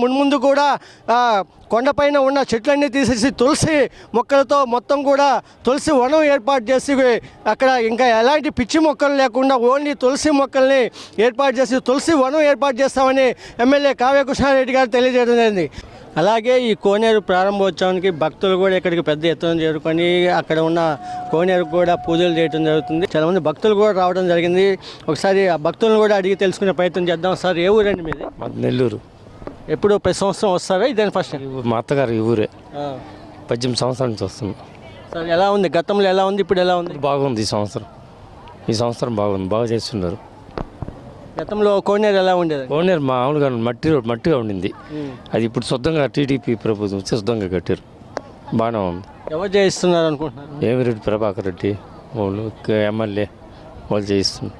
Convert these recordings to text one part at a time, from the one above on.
మున్ముందు కూడా కొండపైన ఉన్న చెట్లన్నీ తీసేసి తులసి మొక్కలతో మొత్తం కూడా తులసి వనం ఏర్పాటు చేసి అక్కడ ఇంకా ఎలాంటి పిచ్చి మొక్కలు లేకుండా ఓన్లీ తులసి మొక్కల్ని ఏర్పాటు చేసి తులసి వనం ఏర్పాటు చేస్తామని ఎమ్మెల్యే కావ్య కృష్ణారెడ్డి గారు తెలియజేయడం జరిగింది. అలాగే ఈ కోనేరు ప్రారంభోత్సవానికి భక్తులు కూడా ఇక్కడికి పెద్ద ఎత్తున చేరుకొని అక్కడ ఉన్న కోనేరు కూడా పూజలు చేయడం జరుగుతుంది. చాలామంది భక్తులు కూడా రావడం జరిగింది. ఒకసారి ఆ భక్తులను కూడా అడిగి తెలుసుకునే ప్రయత్నం చేద్దాం. సార్, ఏ ఊరండి మీది? నెల్లూరు. ఎప్పుడు ప్రతి సంవత్సరం వస్తారా? ఇదే ఫస్ట్? మా అత్తగారు ఈ ఊరే. 18 సంవత్సరాల నుంచి వస్తున్నాం. సార్, ఎలా ఉంది? గతంలో ఎలా ఉంది, ఇప్పుడు ఎలా ఉంది? బాగుంది. ఈ సంవత్సరం బాగుంది, బాగా చేస్తున్నారు. గతంలో కోనేరు ఎలా ఉండేది? కోనేరు మామూలుగా మట్టిగా ఉండింది. అది ఇప్పుడు శుద్ధంగా టీడీపీ ప్రభుత్వం వచ్చి శుద్ధంగా కట్టారు. బాగానే ఉంది. ఎవరు చేయిస్తున్నారు అనుకుంటున్నారు? ఏమిరెడ్డి ప్రభాకర్ రెడ్డి వాళ్ళు ఎమ్మెల్యే వాళ్ళు చేయిస్తున్నారు.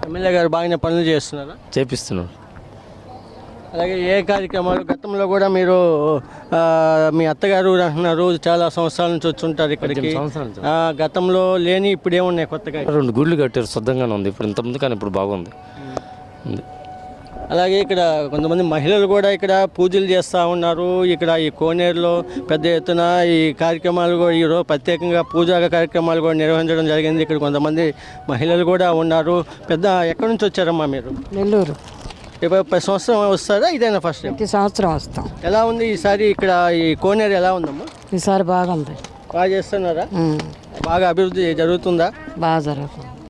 ఎమ్మెల్యే గారు బాగానే పనులు చేస్తున్నారా? చేపిస్తున్నారు. అలాగే ఏ కార్యక్రమాలు గతంలో కూడా మీరు మీ అత్తగారు అంటున్నారు చాలా సంవత్సరాల నుంచి వచ్చి ఉంటారు ఇక్కడికి. గతంలో లేని ఇప్పుడు ఏమున్నాయి కొత్తగా? 2 గుళ్ళు కట్టారు, శుద్ధంగానే ఉంది ఇప్పుడు. ఇంతకుముందు కానీ ఇప్పుడు బాగుంది. అలాగే ఇక్కడ కొంతమంది మహిళలు కూడా ఇక్కడ పూజలు చేస్తూ ఉన్నారు. ఇక్కడ ఈ కోనేరులో పెద్ద ఎత్తున ఈ కార్యక్రమాలు కూడా ఈరోజు ప్రత్యేకంగా పూజా కార్యక్రమాలు కూడా నిర్వహించడం జరిగింది. ఇక్కడ కొంతమంది మహిళలు కూడా ఉన్నారు. ఎక్కడి నుంచి వచ్చారమ్మా మీరు? నెల్లూరు. ప్రతి సంవత్సరం వస్తారా? ఇదేనా ఫస్ట్? ప్రతి సంవత్సరం వస్తాం. ఎలా ఉంది ఈసారి ఇక్కడ ఈ కోనేరు ఎలా ఉందమ్మా? ఈసారి బాగుంది. బాగా చేస్తున్నారా? బాగా అభివృద్ధి జరుగుతుందా? బాగా జరుగుతుంది.